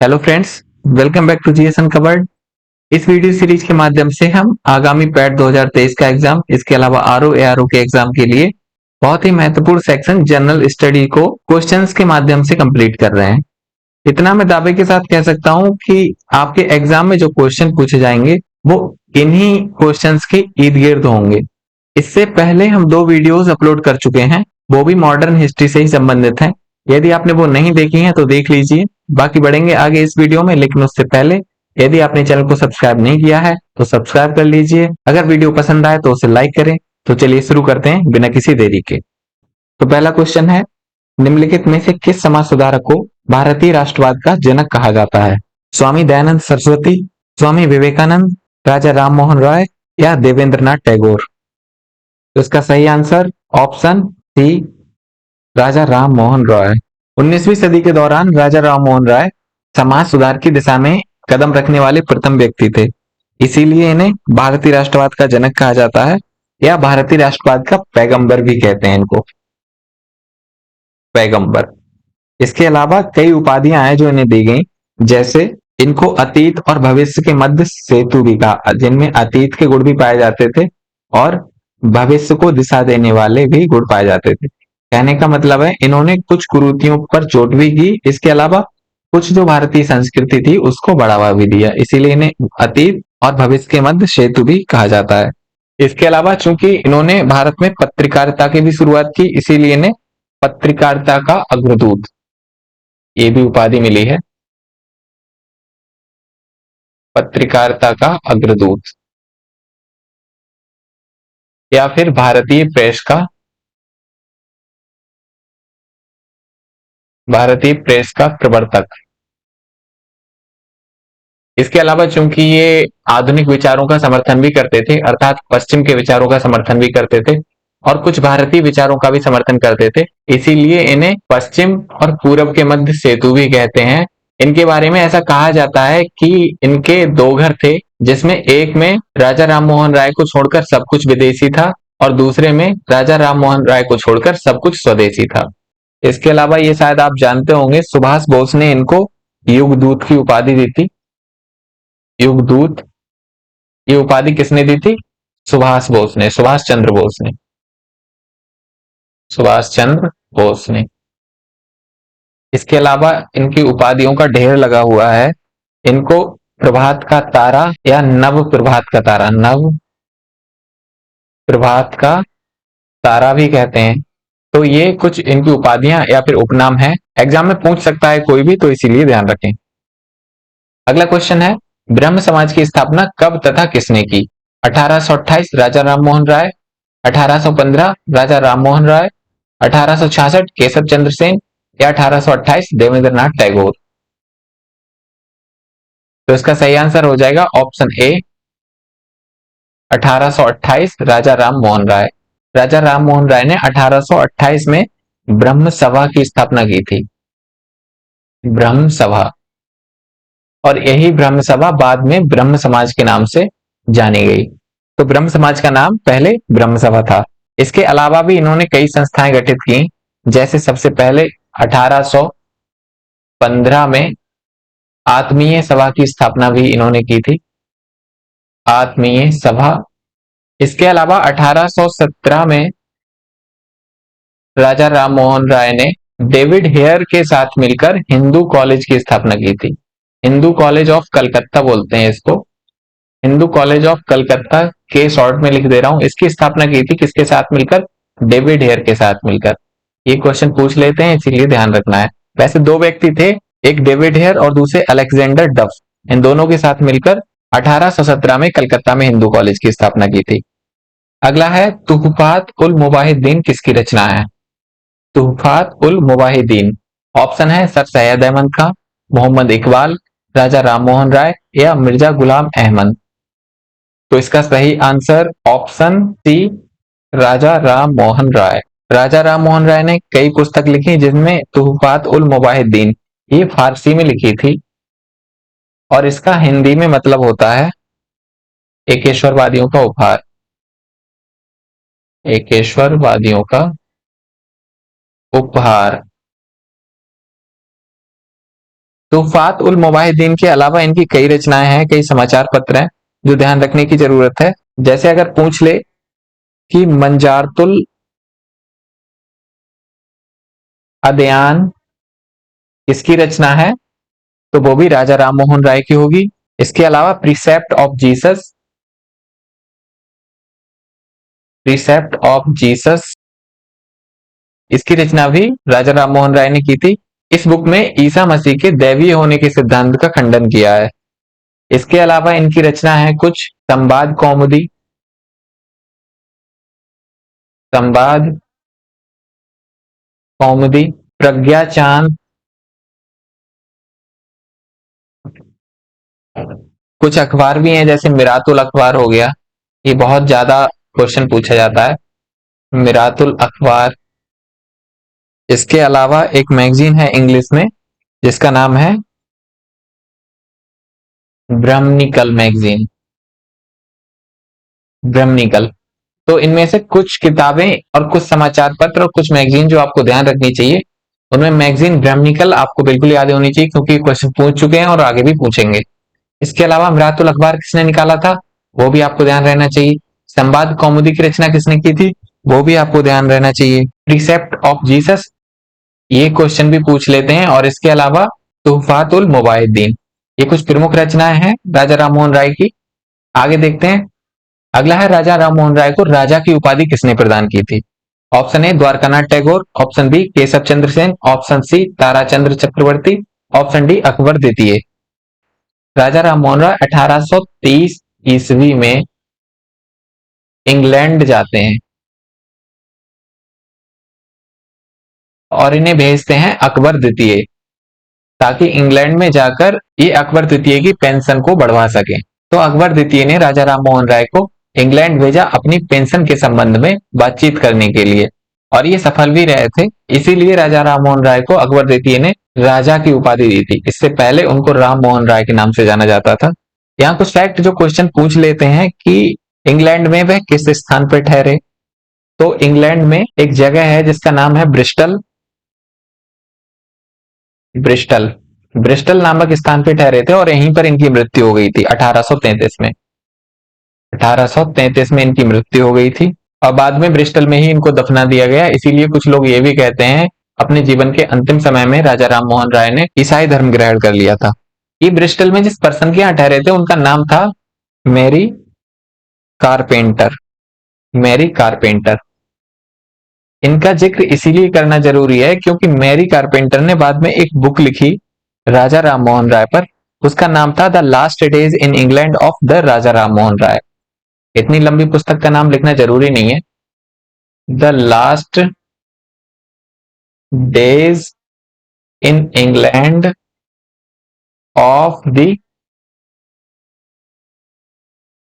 Hello friends, welcome back to GS uncovered. इस video series के माध्यम से हम आगामी पैट 2023 का एग्जाम, इसके अलावा आरओ एआरओ के एग्जाम के लिए बहुत ही महत्वपूर्ण सेक्शन जनरल स्टडी को क्वेश्चंस के माध्यम से कंप्लीट कर रहे हैं। इतना मैं दावे के साथ कह सकता हूं कि आपके एग्जाम में जो क्वेश्चन पूछे जाएंगे वो इन्हीं क्वेश्चंस के इर्द गिर्द होंगे। इससे पहले हम 2 वीडियोस अपलोड कर चुके हैं, वो भी मॉडर्न हिस्ट्री से ही संबंधित हैं। यदि आपने वो नहीं देखी हैं तो देख लीजिए। बाकी बढ़ेंगे आगे इस वीडियो में, लेकिन उससे पहले यदि आपने चैनल को सब्सक्राइब नहीं किया है तो सब्सक्राइब कर लीजिए। अगर वीडियो पसंद आए तो उसे लाइक करें। तो चलिए शुरू करते हैं बिना किसी देरी के। तो पहला क्वेश्चन है, निम्नलिखित में से किस समाज सुधारक को भारतीय राष्ट्रवाद का जनक कहा जाता है? स्वामी दयानंद सरस्वती, स्वामी विवेकानंद, राजा राम मोहन राय या देवेंद्रनाथ टैगोर? तो इसका सही आंसर ऑप्शन सी, राजा राम मोहन राय। 19वीं सदी के दौरान राजा राम मोहन राय समाज सुधार की दिशा में कदम रखने वाले प्रथम व्यक्ति थे। इसीलिए इन्हें भारतीय राष्ट्रवाद का जनक कहा जाता है, या भारतीय राष्ट्रवाद का पैगंबर भी कहते हैं इनको, पैगंबर। इसके अलावा कई उपाधियां हैं जो इन्हें दी गई, जैसे इनको अतीत और भविष्य के मध्य सेतु भी कहा, जिनमें अतीत के गुण भी पाए जाते थे और भविष्य को दिशा देने वाले भी गुण पाए जाते थे। कहने का मतलब है इन्होंने कुछ कुरीतियों पर चोट भी की, इसके अलावा कुछ जो भारतीय संस्कृति थी उसको बढ़ावा भी दिया, इसीलिए इन्हें अतीत और भविष्य के मध्य सेतु भी कहा जाता है। इसके अलावा चूंकि इन्होंने भारत में पत्रकारिता की भी शुरुआत की, इसीलिए इन्हें पत्रकारिता का अग्रदूत ये भी उपाधि मिली है, पत्रकारिता का अग्रदूत, या फिर भारतीय प्रेस का प्रवर्तक। इसके अलावा चूंकि ये आधुनिक विचारों का समर्थन भी करते थे, अर्थात पश्चिम के विचारों का समर्थन भी करते थे और कुछ भारतीय विचारों का भी समर्थन करते थे, इसीलिए इन्हें पश्चिम और पूरब के मध्य सेतु भी कहते हैं। इनके बारे में ऐसा कहा जाता है कि इनके 2 घर थे, जिसमें एक में राजा राम मोहन राय को छोड़कर सब कुछ विदेशी था और दूसरे में राजा राम मोहन राय को छोड़कर सब कुछ स्वदेशी था। इसके अलावा ये शायद आप जानते होंगे, सुभाष बोस ने इनको युगदूत की उपाधि दी थी। युगदूत ये उपाधि किसने दी थी? सुभाष बोस ने, सुभाष चंद्र बोस ने, सुभाष चंद्र बोस ने। इसके अलावा इनकी उपाधियों का ढेर लगा हुआ है। इनको प्रभात का तारा या नव प्रभात का तारा, नव प्रभात का तारा भी कहते हैं। तो ये कुछ इनकी उपाधियां या फिर उपनाम है, एग्जाम में पूछ सकता है कोई भी, तो इसीलिए ध्यान रखें। अगला क्वेश्चन है, ब्रह्म समाज की स्थापना कब तथा किसने की? 1828 राजा राम मोहन राय, 1815 राजा राम मोहन राय, 1866 केशव चंद्र सेन या 1828 देवेंद्रनाथ टैगोर? तो इसका सही आंसर हो जाएगा ऑप्शन ए, 1828 राजा राम मोहन राय। राजा राम मोहन राय ने 1828 में ब्रह्म सभा की स्थापना की थी, ब्रह्म सभा। और यही ब्रह्म सभा बाद में ब्रह्म समाज के नाम से जानी गई। तो ब्रह्म समाज का नाम पहले ब्रह्म सभा था। इसके अलावा भी इन्होंने कई संस्थाएं गठित की, जैसे सबसे पहले 1815 में आत्मीय सभा की स्थापना भी इन्होंने की थी, आत्मीय सभा। इसके अलावा 1817 में राजा राम मोहन राय ने डेविड हेयर के साथ मिलकर हिंदू कॉलेज की स्थापना की थी। हिंदू कॉलेज ऑफ कलकत्ता बोलते हैं इसको, हिंदू कॉलेज ऑफ कलकत्ता के शॉर्ट में लिख दे रहा हूं। इसकी स्थापना की थी किसके साथ मिलकर? डेविड हेयर के साथ मिलकर। ये क्वेश्चन पूछ लेते हैं, इसीलिए ध्यान रखना है। वैसे 2 व्यक्ति थे, एक डेविड हेयर और दूसरे अलेक्जेंडर डफ। इन दोनों के साथ मिलकर 1817 में कलकत्ता में हिंदू कॉलेज की स्थापना की थी। अगला है, तुहफात उल मुवाहिदीन किसकी रचना है? तुहफात उल मुवाहिदीन, ऑप्शन है सर सैयद अहमद खां, मोहम्मद इकबाल, राजा राम मोहन राय या मिर्जा गुलाम अहमद? तो इसका सही आंसर ऑप्शन सी, राजा राम मोहन राय। राजा राम मोहन राय ने कई पुस्तक लिखी, जिनमें तुहफात उल मुवाहिदीन ये फारसी में लिखी थी और इसका हिंदी में मतलब होता है एकेश्वरवादियों का उपहार, एकेश्वरवादियों का उपहार। तुफात उल मुवाहिदीन के अलावा इनकी कई रचनाएं हैं, कई समाचार पत्र हैं जो ध्यान रखने की जरूरत है। जैसे अगर पूछ ले कि मंजारतुल अदयान किसकी रचना है, तो वो भी राजा राम मोहन राय की होगी। इसके अलावा प्रीसेप्ट ऑफ जीसस इसकी रचना भी राजा राम मोहन राय ने की थी। इस बुक में ईसा मसीह के दैवीय होने के सिद्धांत का खंडन किया है। इसके अलावा इनकी रचना है कुछ संवाद कौमुदी, प्रज्ञा चांद, कुछ अखबार भी हैं जैसे मिरातुल अखबार हो गया, ये बहुत ज्यादा क्वेश्चन पूछा जाता है, मिरातुल अखबार। इसके अलावा एक मैगजीन है इंग्लिश में जिसका नाम है ब्रह्मनिकल मैगजीन, ब्रह्मनिकल। तो इनमें से कुछ किताबें और कुछ समाचार पत्र और कुछ मैगजीन जो आपको ध्यान रखनी चाहिए, उनमें मैगजीन ब्रह्मनिकल आपको बिल्कुल याद होनी चाहिए क्योंकि क्वेश्चन पूछ चुके हैं और आगे भी पूछेंगे। इसके अलावा मिरातुल अखबार किसने निकाला था, वो भी आपको ध्यान रहना चाहिए। संवाद कौमुदी की रचना किसने की थी, वो भी आपको ध्यान रहना चाहिए। प्रीसेप्ट ऑफ जीसस, ये क्वेश्चन भी पूछ लेते हैं। और इसके अलावा तुहफातुल मुवाहिदीन, ये कुछ प्रमुख रचनाएं हैं राजा राम मोहन राय की। आगे देखते हैं। अगला है राजा राम मोहन राय को राजा की उपाधि किसने प्रदान की थी। Option A Dwarkanath Tagore, option B Keshav Chandra Sen, option C Tarachandra Chakravarti, option D Akbar द्वितीय। राजा राम मोहन राय 1823 ईस्वी में इंग्लैंड जाते हैं और इन्हें भेजते हैं अकबर द्वितीय, ताकि इंग्लैंड में जाकर ये अकबर द्वितीय की पेंशन को बढ़वा सके। तो अकबर द्वितीय ने राजा राम मोहन राय को इंग्लैंड भेजा अपनी पेंशन के संबंध में बातचीत करने के लिए, और ये सफल भी रहे थे। इसीलिए राजा राम मोहन राय को अकबर द्वितीय ने राजा की उपाधि दी थी। इससे पहले उनको राम मोहन राय के नाम से जाना जाता था। यहाँ कुछ फैक्ट जो क्वेश्चन पूछ लेते हैं कि इंग्लैंड में वह किस स्थान पर ठहरे। तो इंग्लैंड में एक जगह है जिसका नाम है ब्रिस्टल, ब्रिस्टल ब्रिस्टल नामक स्थान पे ठहरे थे और यहीं पर इनकी मृत्यु हो गई थी 1833 में। 1833 में इनकी मृत्यु हो गई थी और बाद में ब्रिस्टल में ही इनको दफना दिया गया। इसीलिए कुछ लोग ये भी कहते हैं अपने जीवन के अंतिम समय में राजा राम मोहन राय ने ईसाई धर्म ग्रहण कर लिया था। ये ब्रिस्टल में जिस पर्सन के यहाँ ठहरे थे उनका नाम था मैरी कारपेंटर, मैरी कारपेंटर। इनका जिक्र इसीलिए करना जरूरी है क्योंकि मैरी कारपेंटर ने बाद में एक बुक लिखी राजा राम मोहन राय पर, उसका नाम था the last days in England of the Raja Ram Mohan Roy. इतनी लंबी पुस्तक का नाम लिखना जरूरी नहीं है। The last days in England of the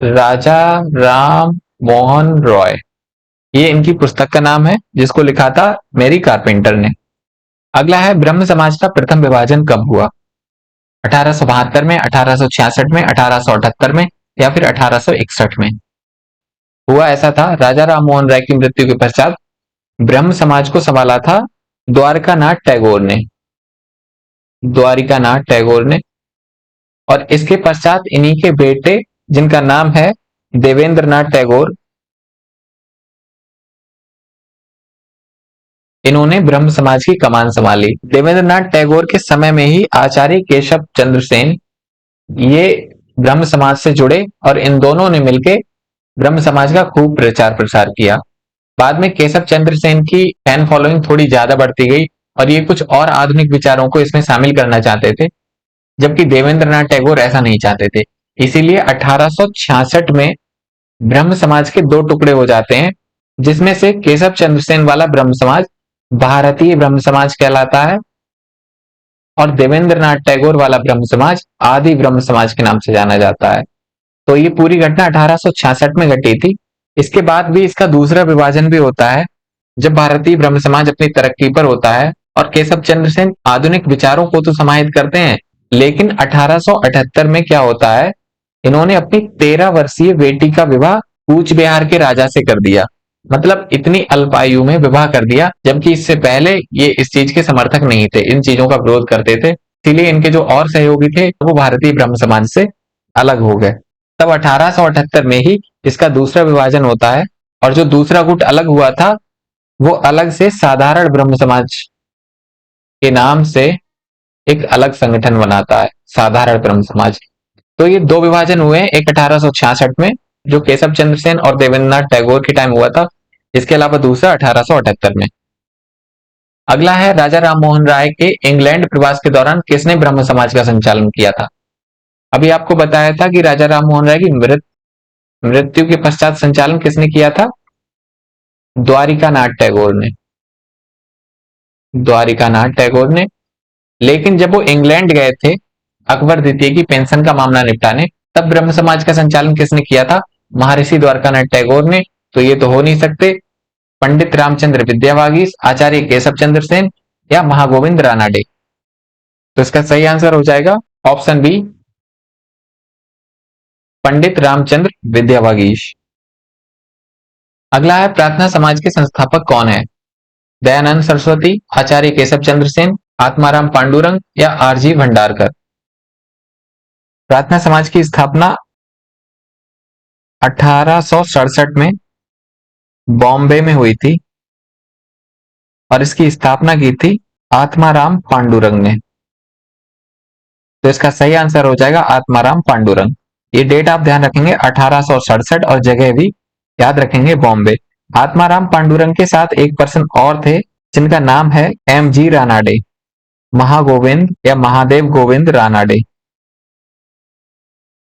Raja Ram Mohan Roy, ये इनकी पुस्तक का नाम है जिसको लिखा था मैरी कारपेंटर ने। अगला है ब्रह्म समाज का प्रथम विभाजन कब हुआ। 1872 में, 1866 में, 1878 में या फिर 1861 में। हुआ ऐसा था, राजा राम मोहन राय की मृत्यु के पश्चात ब्रह्म समाज को संभाला था द्वारकानाथ टैगोर ने, द्वारिकानाथ टैगोर ने। और इसके पश्चात इन्हीं के बेटे जिनका नाम है देवेंद्रनाथ टैगोर, इन्होंने ब्रह्म समाज की कमान संभाली। देवेंद्रनाथ टैगोर के समय में ही आचार्य केशव चंद्र सेन ये ब्रह्म समाज से जुड़े और इन दोनों ने मिलकर ब्रह्म समाज का खूब प्रचार प्रसार किया। बाद में केशव चंद्र सेन की फैन फॉलोइंग थोड़ी ज्यादा बढ़ती गई और ये कुछ और आधुनिक विचारों को इसमें शामिल करना चाहते थे, जबकि देवेंद्रनाथ टैगोर ऐसा नहीं चाहते थे। इसीलिए 1866 में ब्रह्म समाज के दो टुकड़े हो जाते हैं, जिसमें से केशव चंद्र सेन वाला ब्रह्म समाज भारतीय ब्रह्म समाज कहलाता है और देवेंद्रनाथ टैगोर वाला ब्रह्म समाज आदि ब्रह्म समाज के नाम से जाना जाता है। तो ये पूरी घटना 1866 में घटी थी। इसके बाद भी इसका दूसरा विभाजन भी होता है जब भारतीय ब्रह्म समाज अपनी तरक्की पर होता है और केशव चंद्र सेन आधुनिक विचारों को तो समाहित करते हैं, लेकिन 1878 में क्या होता है, इन्होंने अपनी 13 वर्षीय बेटी का विवाह कूच बिहार के राजा से कर दिया। मतलब इतनी अल्प आयु में विवाह कर दिया, जबकि इससे पहले ये इस चीज के समर्थक नहीं थे, इन चीजों का विरोध करते थे। इसीलिए इनके जो और सहयोगी थे वो भारतीय ब्रह्म समाज से अलग हो गए। तब 1878 में ही इसका दूसरा विभाजन होता है और जो दूसरा गुट अलग हुआ था वो अलग से साधारण ब्रह्म समाज के नाम से एक अलग संगठन बनाता है, साधारण ब्रह्म समाज। तो ये दो विभाजन हुए, एक 1866 में जो केशव चंद्र सेन और देवेंद्रनाथ टैगोर के टाइम हुआ था, इसके अलावा दूसरा 1878 में। अगला है राजा राम मोहन राय के इंग्लैंड प्रवास के दौरान किसने ब्रह्म समाज का संचालन किया था। अभी आपको बताया था कि राजा राम मोहन राय की मृत्यु के पश्चात संचालन किसने किया था, द्वारिकानाथ टैगोर ने। द्वारिकानाथ टैगोर ने। लेकिन जब वो इंग्लैंड गए थे अकबर द्वितीय की पेंशन का मामला निपटाने, तब ब्रह्म समाज का संचालन किसने किया था, महर्षि द्वारकानाथ टैगोर ने। तो ये तो हो नहीं सकते। पंडित रामचंद्र विद्यावागीश, आचार्य केशव चंद्र सेन या महागोविंद रानाडे। तो इसका सही आंसर हो जाएगा ऑप्शन बी, पंडित रामचंद्र विद्यावागीश। अगला है प्रार्थना समाज के संस्थापक कौन है, दयानंद सरस्वती, आचार्य केशव चंद्र सेन, आत्माराम पांडुरंग या आरजी भंडारकर। प्रार्थना समाज की स्थापना 1867 में बॉम्बे में हुई थी और इसकी स्थापना की थी आत्माराम पांडुरंग ने। तो इसका सही आंसर हो जाएगा आत्माराम पांडुरंग। ये डेट आप ध्यान रखेंगे 1867 और जगह भी याद रखेंगे बॉम्बे। आत्माराम पांडुरंग के साथ एक पर्सन और थे जिनका नाम है एम जी रानाडे, महागोविंद या महादेव गोविंद रानाडे।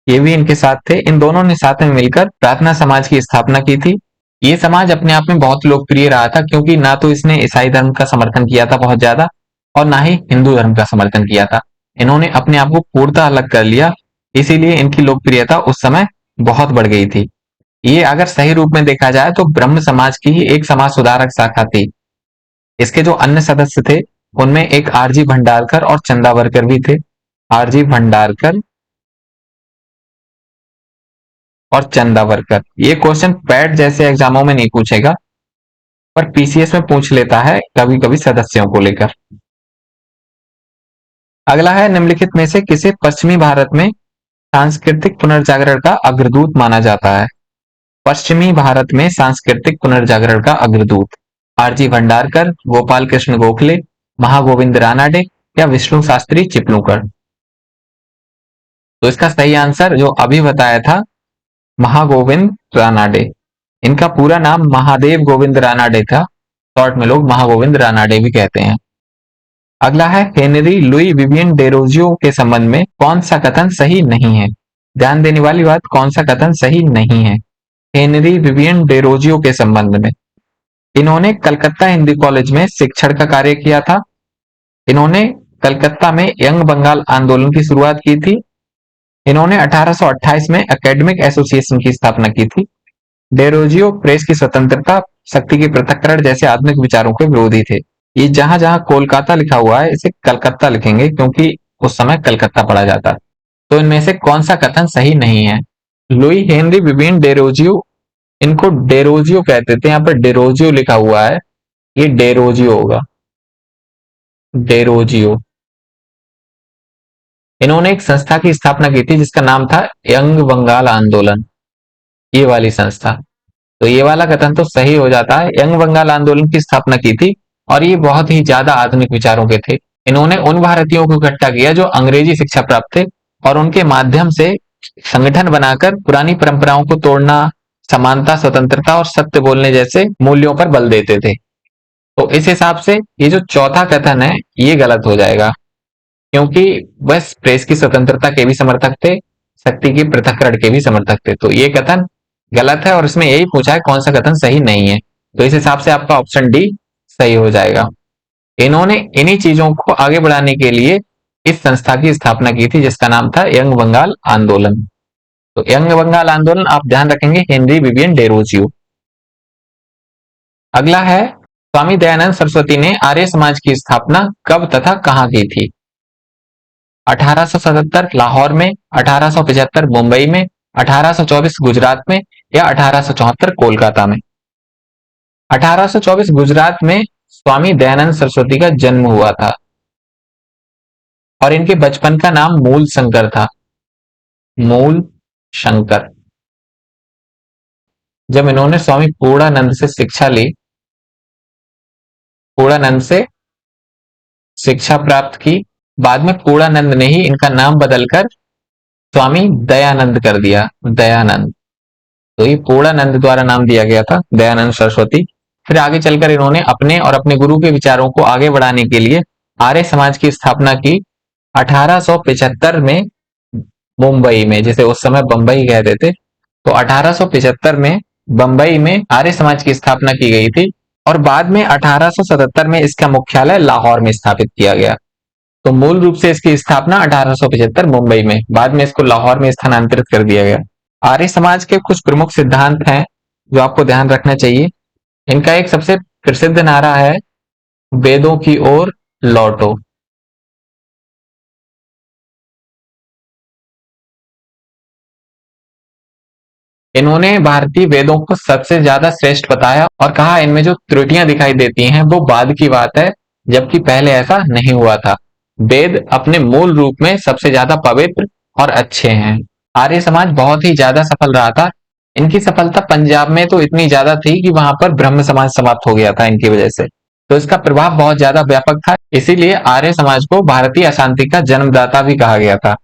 ये भी इनके साथ थे। इन दोनों ने साथ में मिलकर प्रार्थना समाज की स्थापना की थी। ये समाज अपने आप में बहुत लोकप्रिय रहा था क्योंकि ना तो इसने ईसाई धर्म का समर्थन किया था बहुत ज्यादा और ना ही हिंदू धर्म का समर्थन किया था। इन्होंने अपने आप को पूर्णतः अलग कर लिया, इसीलिए इनकी लोकप्रियता उस समय बहुत बढ़ गई थी। ये अगर सही रूप में देखा जाए तो ब्रह्म समाज की ही एक समाज सुधारक शाखा थी। इसके जो अन्य सदस्य थे उनमें एक आरजी भंडारकर और चंदावरकर भी थे। आरजी भंडारकर और चंदावरकर। ये क्वेश्चन पैट जैसे एग्जामों में नहीं पूछेगा पर पीसीएस में पूछ लेता है कभी कभी सदस्यों को लेकर। अगला है निम्नलिखित में से किसे पश्चिमी भारत में सांस्कृतिक पुनर्जागरण का अग्रदूत माना जाता है। पश्चिमी भारत में सांस्कृतिक पुनर्जागरण का अग्रदूत, आरजी भंडारकर, गोपाल कृष्ण गोखले, महागोविंद रानाडे या विष्णु शास्त्री चिपलूकर। तो इसका सही आंसर जो अभी बताया था, महागोविंद रानाडे। इनका पूरा नाम महादेव गोविंद रानाडे था, शॉर्ट में लोग महागोविंद रानाडे भी कहते हैं। अगला है हेनरी लुई विवियन डेरोजियो के संबंध में कौन सा कथन सही नहीं है। ध्यान देने वाली बात, कौन सा कथन सही नहीं है हेनरी विवियन डेरोजियो के संबंध में। इन्होंने कलकत्ता हिंदी कॉलेज में शिक्षण का कार्य किया था। इन्होंने कलकत्ता में यंग बंगाल आंदोलन की शुरुआत की थी। इन्होंने 1828 में एकेडमिक एसोसिएशन की स्थापना की थी। डेरोजियो प्रेस की स्वतंत्रता, शक्ति के पृथक्करण जैसे आधुनिक विचारों के विरोधी थे। ये जहां जहां कोलकाता लिखा हुआ है इसे कलकत्ता लिखेंगे क्योंकि उस समय कलकत्ता पढ़ा जाता। तो इनमें से कौन सा कथन सही नहीं है। लुई हेनरी विवियन डेरोजियो, इनको डेरोजियो कहते थे, यहाँ पर डेरोजियो लिखा हुआ है, ये डेरोजियो होगा, डेरोजियो। इन्होंने एक संस्था की स्थापना की थी जिसका नाम था यंग बंगाल आंदोलन, ये वाली संस्था। तो ये वाला कथन तो सही हो जाता है, यंग बंगाल आंदोलन की स्थापना की थी और ये बहुत ही ज्यादा आधुनिक विचारों के थे। इन्होंने उन भारतीयों को इकट्ठा किया जो अंग्रेजी शिक्षा प्राप्त थे और उनके माध्यम से संगठन बनाकर पुरानी परंपराओं को तोड़ना, समानता, स्वतंत्रता और सत्य बोलने जैसे मूल्यों पर बल देते थे। तो इस हिसाब से ये जो चौथा कथन है ये गलत हो जाएगा क्योंकि बस प्रेस की स्वतंत्रता के भी समर्थक थे, शक्ति के पृथक्करण के भी समर्थक थे। तो ये कथन गलत है और इसमें यही पूछा है कौन सा कथन सही नहीं है। तो इस हिसाब से आपका ऑप्शन डी सही हो जाएगा। इन्होंने इन्हीं चीजों को आगे बढ़ाने के लिए इस संस्था की स्थापना की थी जिसका नाम था यंग बंगाल आंदोलन। तो यंग बंगाल आंदोलन आप ध्यान रखेंगे हेनरी विवियन डेरोजियो। अगला है स्वामी दयानंद सरस्वती ने आर्य समाज की स्थापना कब तथा कहां की थी। 1877 लाहौर में, 1875 मुंबई में, 1824 गुजरात में या 1874 कोलकाता में। 1824 गुजरात में स्वामी दयानंद सरस्वती का जन्म हुआ था। और इनके बचपन का नाम मूल शंकर था। मूल शंकर। जब इन्होंने स्वामी पूर्णानंद से शिक्षा ली, पूर्णानंद से शिक्षा प्राप्त की, बाद में पूर्णानंद ने ही इनका नाम बदलकर स्वामी दयानंद कर दिया, दयानंद। तो ये पूर्णानंद द्वारा नाम दिया गया था, दयानंद सरस्वती। फिर आगे चलकर इन्होंने अपने और अपने गुरु के विचारों को आगे बढ़ाने के लिए आर्य समाज की स्थापना की 1875 में मुंबई में, जिसे उस समय बंबई कहते थे। तो 1875 में बंबई में आर्य समाज की स्थापना की गई थी और बाद में 1877 में इसका मुख्यालय लाहौर में स्थापित किया गया। तो मूल रूप से इसकी स्थापना 1875 मुंबई में, बाद में इसको लाहौर में स्थानांतरित कर दिया गया। आर्य समाज के कुछ प्रमुख सिद्धांत हैं जो आपको ध्यान रखना चाहिए। इनका एक सबसे प्रसिद्ध नारा है, वेदों की ओर लौटो। इन्होंने भारतीय वेदों को सबसे ज्यादा श्रेष्ठ बताया और कहा इनमें जो त्रुटियां दिखाई देती हैं वो बाद की बात है, जबकि पहले ऐसा नहीं हुआ था। वेद अपने मूल रूप में सबसे ज्यादा पवित्र और अच्छे हैं। आर्य समाज बहुत ही ज्यादा सफल रहा था। इनकी सफलता पंजाब में तो इतनी ज्यादा थी कि वहां पर ब्रह्म समाज समाप्त हो गया था इनकी वजह से। तो इसका प्रभाव बहुत ज्यादा व्यापक था, इसीलिए आर्य समाज को भारतीय अशांति का जन्मदाता भी कहा गया था।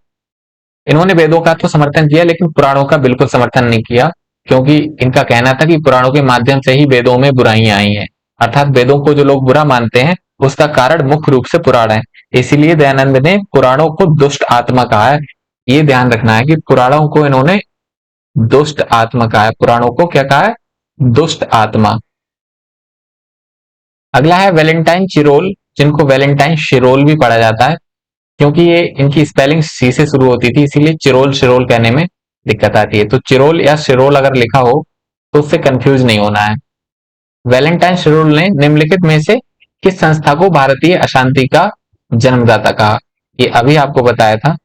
इन्होंने वेदों का तो समर्थन किया लेकिन पुराणों का बिल्कुल समर्थन नहीं किया, क्योंकि इनका कहना था कि पुराणों के माध्यम से ही वेदों में बुराइयां आई हैं, अर्थात वेदों को जो लोग बुरा मानते हैं उसका कारण मुख्य रूप से पुराण है। इसीलिए दयानंद ने पुराणों को दुष्ट आत्मा कहा है। ये ध्यान रखना है कि पुराणों को इन्होंने दुष्ट आत्मा कहा है। पुराणों को क्या कहा है? दुष्ट आत्मा। अगला है वैलेंटाइन चिरोल, जिनको वैलेंटाइन शिरोल भी पढ़ा जाता है, क्योंकि ये इनकी स्पेलिंग सी से शुरू होती थी, इसीलिए चिरोल शिरोल कहने में दिक्कत आती है। तो चिरोल या शिरोल अगर लिखा हो तो उससे कंफ्यूज नहीं होना है। वैलेंटाइन शिरोल ने निम्नलिखित में से किस संस्था को भारतीय अशांति का जन्मदाता कहा? ये अभी आपको बताया था।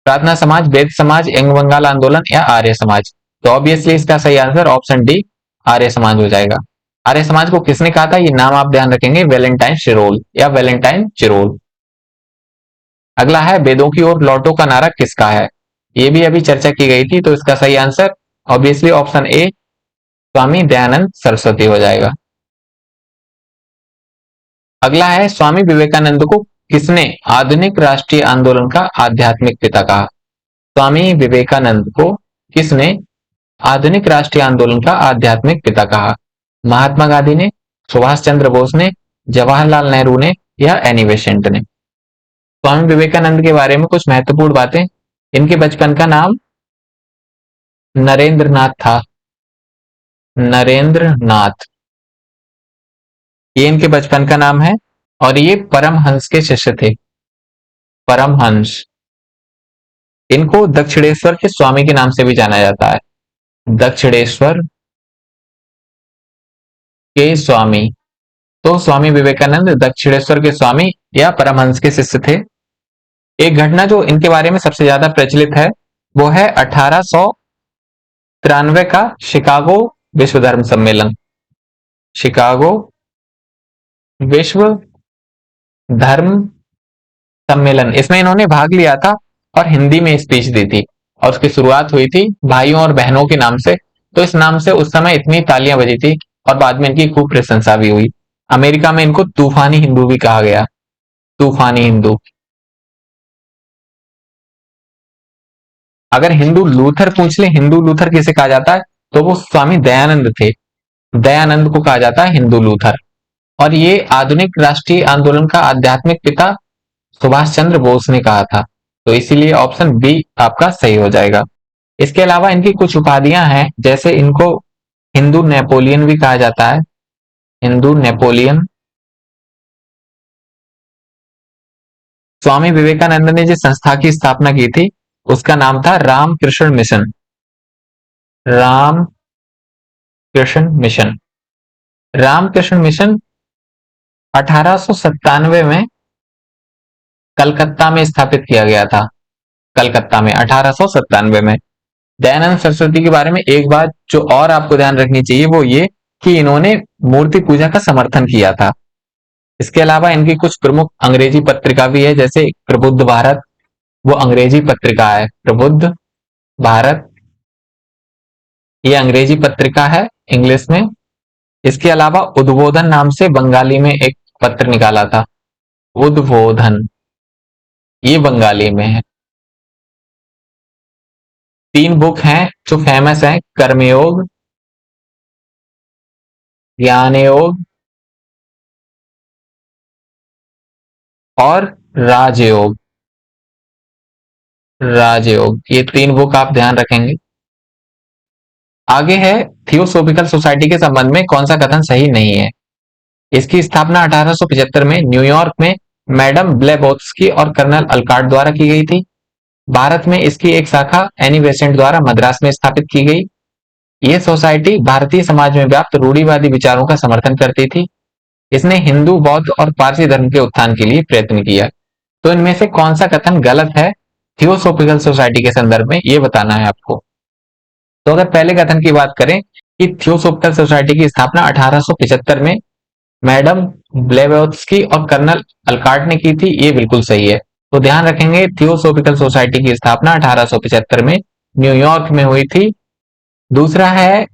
प्रार्थना समाज, वेद समाज, एंग बंगाल आंदोलन या आर्य समाज? तो ऑब्वियसली इसका सही answer option D Arya Samaj हो जाएगा। आर्य समाज को किसने कहा था? ये नाम आप ध्यान रखेंगे, वैलेंटाइन शिरोल या वैलेंटाइन चिरोल। अगला है वेदों की ओर लौटो का नारा किसका है? ये भी अभी चर्चा की गई थी, तो इसका सही answer obviously option A Swami Dayanand Saraswati हो जाएगा। अगला है स्वामी विवेकानंद को किसने आधुनिक राष्ट्रीय आंदोलन का आध्यात्मिक पिता कहा? स्वामी विवेकानंद को किसने आधुनिक राष्ट्रीय आंदोलन का आध्यात्मिक पिता कहा? महात्मा गांधी ने, सुभाष चंद्र बोस ने, जवाहरलाल नेहरू ने या एनी बेसेंट ने? स्वामी विवेकानंद के बारे में कुछ महत्वपूर्ण बातें। इनके बचपन का नाम नरेंद्र नाथ था। नरेंद्र नाथ, ये इनके बचपन का नाम है और ये परमहंस के शिष्य थे। परमहंस। इनको दक्षिणेश्वर के स्वामी के नाम से भी जाना जाता है। दक्षिणेश्वर के स्वामी। तो स्वामी विवेकानंद दक्षिणेश्वर के स्वामी या परमहंस के शिष्य थे। एक घटना जो इनके बारे में सबसे ज्यादा प्रचलित है वो है 1893 का शिकागो विश्व धर्म सम्मेलन। शिकागो विश्व धर्म सम्मेलन, इसमें इन्होंने भाग लिया था और हिंदी में स्पीच दी थी और उसकी शुरुआत हुई थी भाइयों और बहनों के नाम से। तो इस नाम से उस समय इतनी तालियां बजी थी और बाद में इनकी खूब प्रशंसा भी हुई। अमेरिका में इनको तूफानी हिंदू भी कहा गया। तूफानी हिंदू। अगर हिंदू लूथर पूछ ले, हिंदू लूथर किसे कहा जाता है, तो वो स्वामी दयानंद थे। दयानंद को कहा जाता है हिंदू लूथर। और ये आधुनिक राष्ट्रीय आंदोलन का आध्यात्मिक पिता सुभाष चंद्र बोस ने कहा था। तो इसीलिए ऑप्शन बी आपका सही हो जाएगा। इसके अलावा इनकी कुछ उपाधियां हैं, जैसे इनको हिंदू नेपोलियन भी कहा जाता है। हिंदू नेपोलियन। स्वामी विवेकानंद ने जिस संस्था की स्थापना की थी उसका नाम था Ramakrishna mission. Ramakrishna mission. Ramakrishna mission 1897 में कलकत्ता में स्थापित किया गया था। कलकत्ता में 1897 में। दयानंद सरस्वती के बारे में एक बात जो और आपको ध्यान रखनी चाहिए वो ये कि इन्होंने मूर्ति पूजा का समर्थन किया था। इसके अलावा इनकी कुछ प्रमुख अंग्रेजी पत्रिका भी है, जैसे प्रबुद्ध भारत, वो अंग्रेजी पत्रिका है। प्रबुद्ध भारत ये अंग्रेजी पत्रिका है इंग्लिश में। इसके अलावा उद्बोधन नाम से बंगाली में एक पत्र निकाला था। उद्बोधन ये बंगाली में है। 3 बुक हैं जो फेमस हैं, कर्मयोग, ज्ञान योग और राजयोग। राजयोग ये 3 बुक आप ध्यान रखेंगे। आगे है थियोसोफिकल सोसाइटी के संबंध में कौन सा कथन सही नहीं है। इसकी स्थापना 1875 में न्यूयॉर्क में मैडम ब्लेबोत्स्की और कर्नल अल्काट द्वारा की गई थी। भारत में इसकी एक शाखा एनी बेसेंट द्वारा मद्रास में स्थापित की गई। यह सोसाइटी भारतीय समाज में व्याप्त रूढ़िवादी विचारों का समर्थन करती थी। इसने हिंदू, बौद्ध और पारसी धर्म के उत्थान के लिए प्रयत्न किया। तो इनमें से कौन सा कथन गलत है थियोसोफिकल सोसाइटी के संदर्भ में, ये बताना है आपको। तो अगर पहले कथन की बात करें कि थियोसोफिकल सोसाइटी की स्थापना 1875 में मैडम ब्लेवेत्स्की और कर्नल अल्काट ने की थी, ये बिल्कुल सही है। तो ध्यान रखेंगे थियोसोफिकल सोसाइटी की स्थापना 1875 में न्यूयॉर्क में हुई थी। दूसरा है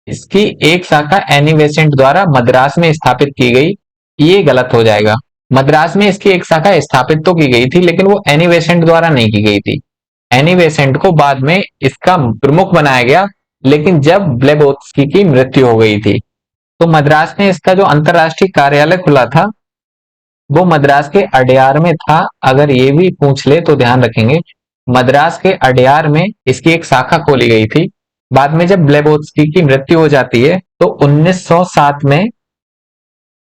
इसकी एक शाखा एनी बेसेंट द्वारा मद्रास में स्थापित की गई, ये गलत हो जाएगा। मद्रास में इसकी एक शाखा स्थापित तो की गई थी, लेकिन वो एनी बेसेंट द्वारा नहीं की गई थी। एनी बेसेंट को बाद में इसका प्रमुख बनाया गया, लेकिन जब ब्लेबोत्स्की की मृत्यु हो गई थी। तो मद्रास में इसका जो अंतरराष्ट्रीय कार्यालय खुला था वो मद्रास के अडयार में था। अगर ये भी पूछ ले तो ध्यान रखेंगे, मद्रास के अडयार में इसकी एक शाखा खोली गई थी। बाद में जब ब्लेबोत्स्की की मृत्यु हो जाती है तो 1907 में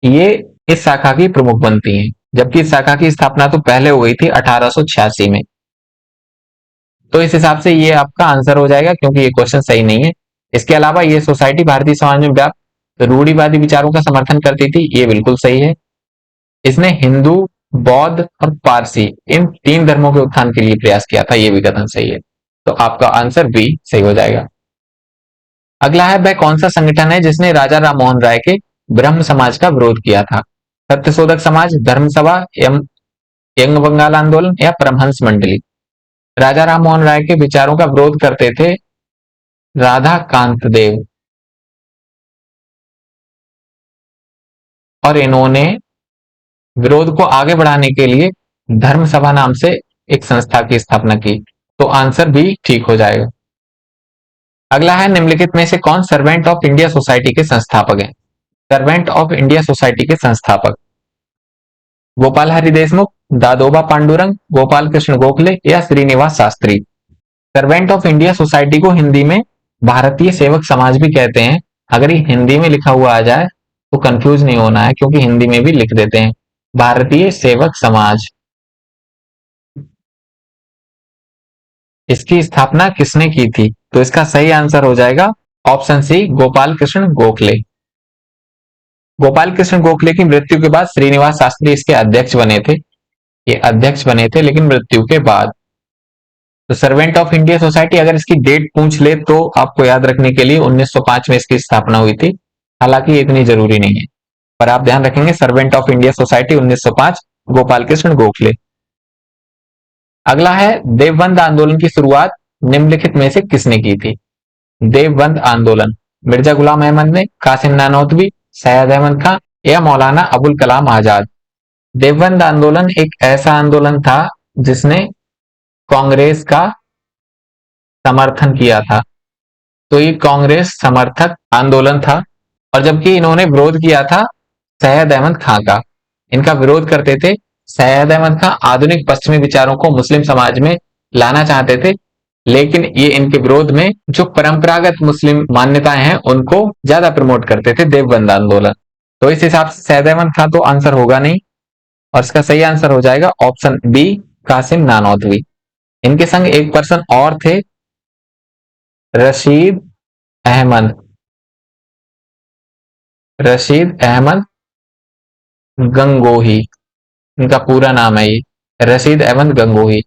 ये इस शाखा की प्रमुख बनती हैं, जबकि इस शाखा की स्थापना तो पहले हो गई थी 1886 में। तो इस हिसाब से ये आपका आंसर हो जाएगा, क्योंकि ये क्वेश्चन सही नहीं है। इसके अलावा ये सोसाइटी भारतीय समाज में व्याप्त रूढ़िवादी विचारों का समर्थन करती थी, ये बिल्कुल सही है। इसने हिंदू, बौद्ध और पारसी इन 3 धर्मों के उत्थान के लिए प्रयास किया था, ये भी कथन सही है। तो आपका आंसर बी सही हो जाएगा। अगला है, वह कौन सा संगठन है जिसने राजा राम मोहन राय के ब्रह्म समाज का विरोध किया था। सत्यशोधक समाज, धर्म सभा, यंग बंगाल आंदोलन या परमहंस मंडली। राजा राम मोहन राय के विचारों का विरोध करते थे राधा कांत देव, और इन्होंने विरोध को आगे बढ़ाने के लिए धर्म सभा नाम से एक संस्था की स्थापना की। तो आंसर भी ठीक हो जाएगा। अगला है, निम्नलिखित में से कौन सर्वेंट ऑफ इंडिया सोसाइटी के संस्थापक हैं। सर्वेंट ऑफ इंडिया सोसाइटी के संस्थापक गोपाल हरि देशमुख, दादोबा पांडुरंग, गोपाल कृष्ण गोखले या Srinivasa Sastri. Servant of India society को हिंदी में भारतीय सेवक समाज भी कहते हैं। अगर ये हिंदी में लिखा हुआ आ जाए तो कंफ्यूज नहीं होना है, क्योंकि हिंदी में भी लिख देते हैं भारतीय सेवक समाज। इसकी स्थापना किसने की थी? तो इसका सही आंसर हो जाएगा ऑप्शन सी, गोपाल कृष्ण गोखले। गोपाल कृष्ण गोखले की मृत्यु के बाद श्रीनिवास शास्त्री इसके अध्यक्ष बने थे। ये अध्यक्ष बने थे लेकिन मृत्यु के बाद। तो सर्वेंट ऑफ इंडिया सोसाइटी अगर इसकी डेट पूछ ले तो आपको याद रखने के लिए 1905 में इसकी स्थापना हुई थी। हालांकि इतनी जरूरी नहीं है, पर आप ध्यान रखेंगे servant of India society 1905, Gopal Krishna Gokhale. अगला है, देवबंद आंदोलन की शुरुआत निम्नलिखित में से किसने की थी। देवबंद आंदोलन मिर्जा गुलाम अहमद ने, कासिम नानोतवी, सैयद अहमद खां या मौलाना अबुल कलाम आजाद। देवबंद आंदोलन एक ऐसा आंदोलन था जिसने कांग्रेस का समर्थन किया था। तो ये कांग्रेस समर्थक आंदोलन था, और जबकि इन्होंने विरोध किया था सैयद अहमद खां का। इनका विरोध करते थे। सैयद अहमद खां आधुनिक पश्चिमी विचारों को मुस्लिम समाज में लाना चाहते थे, लेकिन ये इनके विरोध में जो परंपरागत मुस्लिम मान्यताएं हैं उनको ज्यादा प्रमोट करते थे, देवबंद आंदोलन। तो इस हिसाब से सैयद अहमद खां तो आंसर होगा नहीं, और इसका सही आंसर हो जाएगा ऑप्शन बी, कासिम नानोतवी। इनके संग एक पर्सन और थे, रशीद अहमद। रशीद अहमद गंगोही इनका पूरा नाम है, ये रशीद अहमद गंगोही।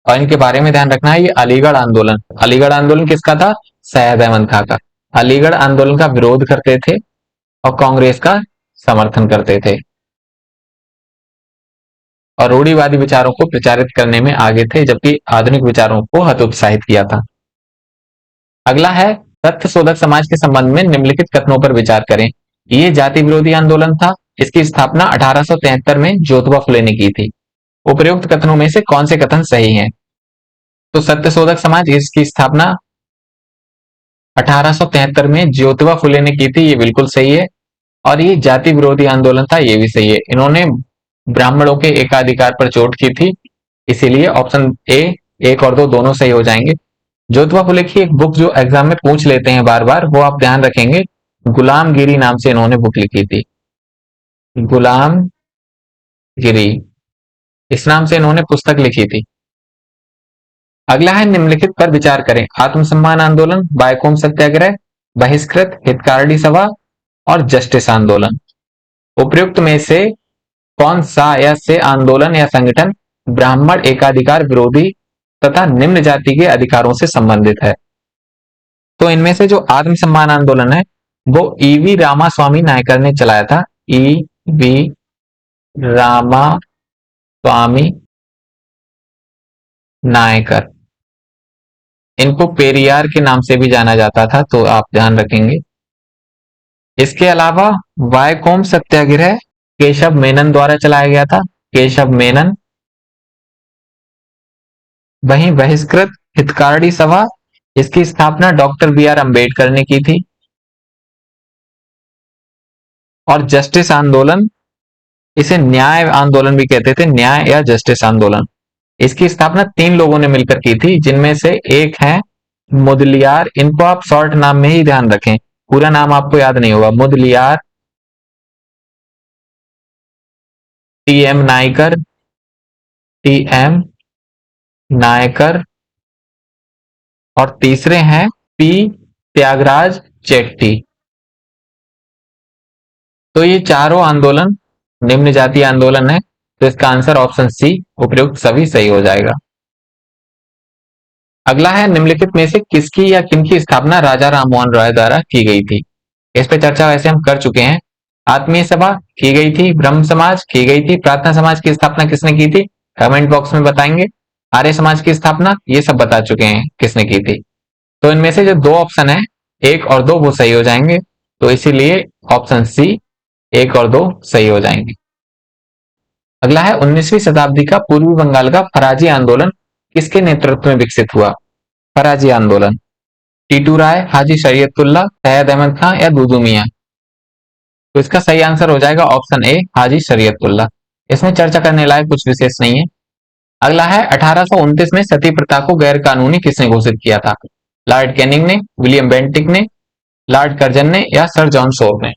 और इनके बारे में ध्यान रखना है, ये अलीगढ़ आंदोलन, अलीगढ़ आंदोलन किसका था? सैयद अहमद खां का। अलीगढ़ आंदोलन का विरोध करते थे और कांग्रेस का समर्थन करते थे। और रूढ़िवादी विचारों को प्रचारित करने में आगे थे, जबकि आधुनिक विचारों को हतोत्साहित किया था। अगला है तथ्य शोधक समाज के संबंध में निम्नलिखित कथनों पर विचार करें। ये जाति विरोधी आंदोलन था। इसकी स्थापना 1873 में ज्योतिबा फुले ने की थी। उपर्युक्त कथनों में से कौन से कथन सही हैं? तो सत्य शोधक समाज, इसकी स्थापना 1873 में ज्योतिबा फुले ने की थी, ये बिल्कुल सही है। और ये जाति विरोधी आंदोलन था, ये भी सही है। इन्होंने ब्राह्मणों के एकाधिकार पर चोट की थी, इसीलिए ऑप्शन ए, एक और दो दोनों सही हो जाएंगे। ज्योतिबा फुले की एक बुक जो एग्जाम में पूछ लेते हैं बार बार, वो आप ध्यान रखेंगे, गुलामगिरी नाम से इन्होंने बुक लिखी थी। गुलामगिरी, इस नाम से इन्होंने पुस्तक लिखी थी। अगला है निम्नलिखित पर विचार करें। आत्मसम्मान आंदोलन, बायकोम सत्याग्रह, बहिष्कृत, हितकारणी सभा और जस्टिस आंदोलन। उपर्युक्त में से कौन सा या से आंदोलन या संगठन ब्राह्मण एकाधिकार विरोधी तथा निम्न जाति के अधिकारों से संबंधित है? तो इनमें से जो आत्मसम्मान आंदोलन है वो ईवी रामास्वामी नायकर ने चलाया था। ईवी रामास्वामी नायकर, इनको पेरियार के नाम से भी जाना जाता था, तो आप ध्यान रखेंगे। इसके अलावा वायकोम सत्याग्रह केशव मेनन द्वारा चलाया गया था, केशव मेनन। वहीं बहिष्कृत हितकारणी सभा, इसकी स्थापना डॉक्टर बी आर अम्बेडकर ने की थी। और जस्टिस आंदोलन, इसे न्याय आंदोलन भी कहते थे, न्याय या जस्टिस आंदोलन, इसकी स्थापना 3 लोगों ने मिलकर की थी, जिनमें से एक है मुदलियार। इनको आप शॉर्ट नाम में ही ध्यान रखें, पूरा नाम आपको याद नहीं होगा। Mudaliar, T M Naicker, T M Naicker, और तीसरे हैं पी त्यागराज चेट्टी। तो ये चारों आंदोलन निम्न जाति आंदोलन है, तो इसका आंसर ऑप्शन सी, उपयुक्त सभी सही हो जाएगा। अगला है निम्नलिखित में से किसकी या किनकी स्थापना राजा राममोहन राय द्वारा की गई थी? इस पे चर्चा वैसे हम कर चुके हैं। आत्मीय सभा की गई थी, ब्रह्म समाज की गई थी, प्रार्थना समाज की स्थापना किसने की थी? कमेंट बॉक्स में बताएंगे। आर्य समाज की स्थापना ये सब बता चुके हैं किसने की थी। तो इनमें से जो 2 ऑप्शन है, 1 और 2, वो सही हो जाएंगे, तो इसीलिए ऑप्शन सी, 1 और 2 सही हो जाएंगे। अगला है 19वीं शताब्दी का पूर्वी बंगाल का फराजी आंदोलन किसके नेतृत्व में विकसित हुआ? फराजी आंदोलन, टीटू राय, हाजी शरीयतुल्लाह, सैयद अहमद खां या दुदू मियां? तो इसका सही आंसर हो जाएगा ऑप्शन ए, हाजी शरीयतुल्लाह। इसमें चर्चा करने लायक कुछ विशेष नहीं है। अगला है 1829 में सती प्रथा को गैर कानूनी किसने घोषित किया था? लॉर्ड कैनिंग ने, विलियम बेंटिक ने, लॉर्ड कर्जन ने या सर जॉन शोर ने?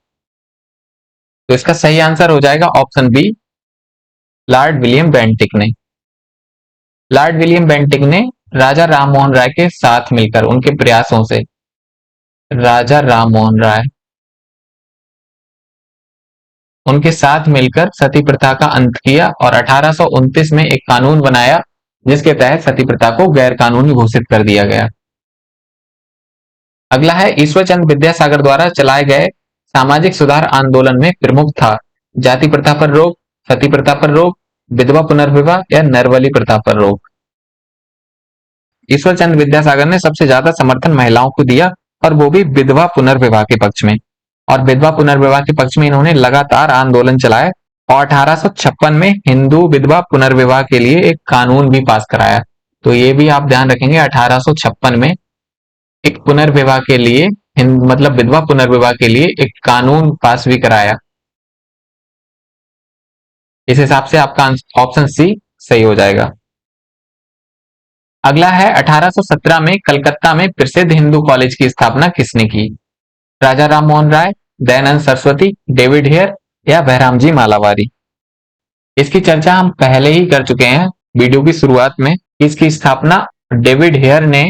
तो इसका सही आंसर हो जाएगा option B, Lord William Bentinck ने। लॉर्ड विलियम बेंटिक ने राजा राममोहन राय के साथ मिलकर, उनके प्रयासों से, राजा राममोहन राय उनके साथ मिलकर सती प्रथा का अंत किया और 1829 में एक कानून बनाया जिसके तहत सती प्रथा को गैर कानूनी घोषित कर दिया गया। अगला है ईश्वर चंद्र विद्यासागर द्वारा चलाए गए सामाजिक सुधार आंदोलन में प्रमुख था जाति प्रथा पर रोक, सती प्रथा पर रोक, विधवा पुनर्विवाह या नरबली प्रथा पर रोक? ईश्वर चंद्र विद्यासागर ने सबसे ज्यादा समर्थन महिलाओं को दिया, और वो भी विधवा पुनर्विवाह के पक्ष में। और विधवा पुनर्विवाह के पक्ष में इन्होंने लगातार आंदोलन चलाए और 1856 में हिंदू विधवा पुनर्विवाह के लिए एक कानून भी पास कराया। तो ये भी आप ध्यान रखेंगे, 1856 में एक पुनर्विवाह के लिए, मतलब विधवा पुनर्विवाह के लिए एक कानून पास भी कराया। इस हिसाब से आपका ऑप्शन सी सही हो जाएगा। अगला है 1817 में कलकत्ता में प्रसिद्ध हिंदू कॉलेज की स्थापना किसने की? राजा राममोहन राय, दयानंद सरस्वती, डेविड हेयर या बहराम जी मालावारी? इसकी चर्चा हम पहले ही कर चुके हैं वीडियो की शुरुआत में। इसकी स्थापना डेविड हेयर ने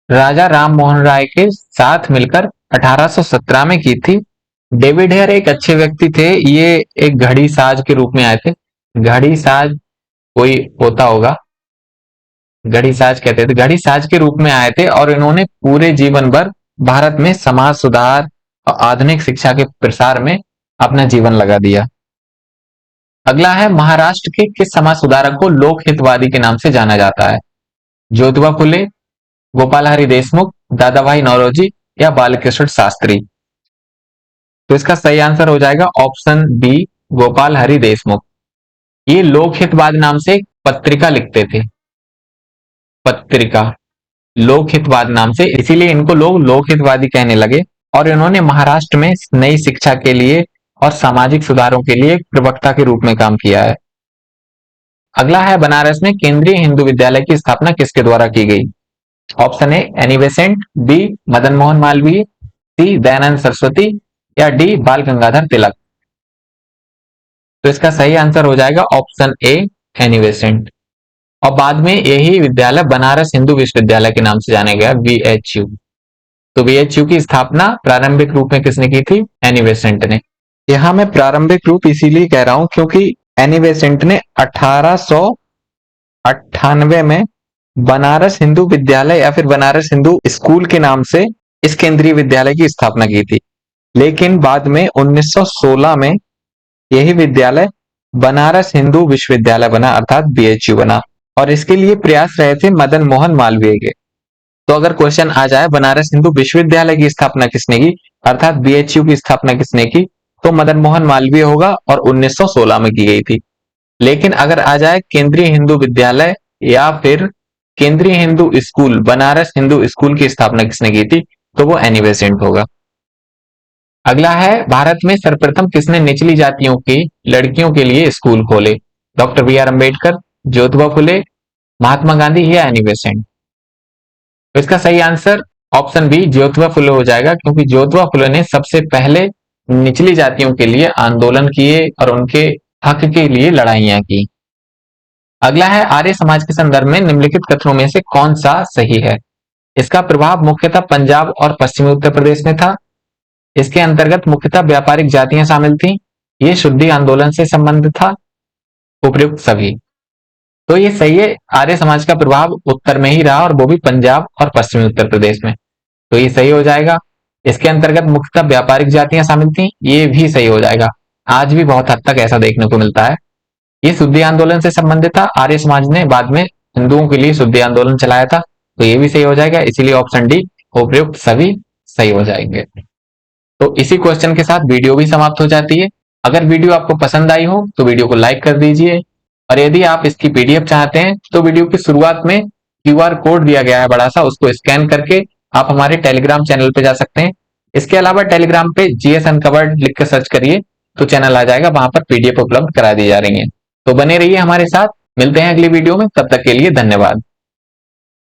राजा राममोहन राय के साथ मिलकर 1817 में की थी। डेविड हेयर एक अच्छे व्यक्ति थे, ये एक घड़ी साज के रूप में आए थे। घड़ी साज कोई होता होगा, घड़ी साज कहते थे, घड़ी साज के रूप में आए थे और इन्होंने पूरे जीवन भर भारत में समाज सुधार और आधुनिक शिक्षा के प्रसार में अपना जीवन लगा दिया। अगला है महाराष्ट्र के किस समाज सुधारक को लोक हितवादी के नाम से जाना जाता है? ज्योतिबा फुले, गोपाल हरि देशमुख, दादा भाई नौरोजी या बालकृष्ण शास्त्री? तो इसका सही आंसर हो जाएगा ऑप्शन बी, गोपाल हरि देशमुख। ये लोक हितवाद नाम से एक पत्रिका लिखते थे, पत्रिका लोक हितवाद नाम से, इसीलिए इनको लोग लोक हितवादी कहने लगे। और इन्होंने महाराष्ट्र में नई शिक्षा के लिए और सामाजिक सुधारों के लिए एक प्रवक्ता के रूप में काम किया है। अगला है बनारस में केंद्रीय हिंदू विद्यालय की स्थापना किसके द्वारा की गई? Option A Annie Besant, B Madan Mohan Malviya, C Dayanand Saraswati या डी बाल गंगाधर तिलक? तो इसका सही आंसर हो जाएगा ऑप्शन ए एनी बेसेंट। और बाद में यही विद्यालय बनारस हिंदू विश्वविद्यालय के नाम से जाना गया, VHU। तो VHU की स्थापना प्रारंभिक रूप में किसने की थी? एनी बेसेंट ने। यहां मैं प्रारंभिक रूप इसीलिए कह रहा हूं क्योंकि एनी बेसेंट ने 1898 में बनारस हिंदू विद्यालय या फिर बनारस हिंदू स्कूल के नाम से इस केंद्रीय विद्यालय की स्थापना की थी। लेकिन बाद में 1916 में यही विद्यालय बनारस हिंदू विश्वविद्यालय बना, अर्थात BHU बना। और इसके लिए प्रयास रहे थे मदन मोहन मालवीय के। तो अगर क्वेश्चन आ जाए बनारस हिंदू विश्वविद्यालय की स्थापना किसने की, अर्थात BHU की स्थापना किसने की, तो मदन मोहन मालवीय होगा और 1916 में की गई थी। लेकिन अगर आ जाए केंद्रीय हिंदू विद्यालय या फिर केंद्रीय हिंदू स्कूल, बनारस हिंदू स्कूल की स्थापना किसने की थी, तो वो एनी बेसेंट होगा। अगला है भारत में सर्वप्रथम किसने निचली जातियों की लड़कियों के लिए स्कूल खोले? डॉक्टर BR अम्बेडकर, ज्योतिबा फुले, महात्मा गांधी या एनी बेसेंट? तो इसका सही answer option B Jyotiba Phule हो जाएगा, क्योंकि ज्योतिबा फुले ने सबसे पहले निचली जातियों के लिए आंदोलन किए और उनके हक के लिए लड़ाइयां की। अगला है आर्य समाज के संदर्भ में निम्नलिखित कथनों में से कौन सा सही है? इसका प्रभाव मुख्यतः पंजाब और पश्चिमी उत्तर प्रदेश में था। इसके अंतर्गत मुख्यतः व्यापारिक जातियां शामिल थीं। ये शुद्धि आंदोलन से संबंधित था। उपयुक्त सभी। तो ये सही है, आर्य समाज का प्रभाव उत्तर में ही रहा और वो भी पंजाब और पश्चिमी उत्तर प्रदेश में। तो ये सही हो जाएगा। इसके अंतर्गत मुख्यतः व्यापारिक जातियां शामिल थीं, ये भी सही हो जाएगा। आज भी बहुत हद तक ऐसा देखने को मिलता है। ये शुद्धि आंदोलन से संबंधित था। आर्य समाज ने बाद में हिंदुओं के लिए शुद्धि आंदोलन चलाया था, तो ये भी सही हो जाएगा। इसीलिए ऑप्शन डी उपयुक्त सभी सही हो जाएंगे। तो इसी क्वेश्चन के साथ वीडियो भी समाप्त हो जाती है। अगर वीडियो आपको पसंद आई हो तो वीडियो को लाइक कर दीजिए, और यदि आप इसकी PDF चाहते हैं तो वीडियो की शुरुआत में QR कोड दिया गया है बड़ा सा, उसको स्कैन करके आप हमारे टेलीग्राम चैनल पे जा सकते हैं। इसके अलावा टेलीग्राम पे GS अनकवर्ड लिख कर सर्च करिए तो चैनल आ जाएगा, वहां पर PDF उपलब्ध करा दी जा रही है। तो बने रहिए हमारे साथ, मिलते हैं अगली वीडियो में, तब तक के लिए धन्यवाद।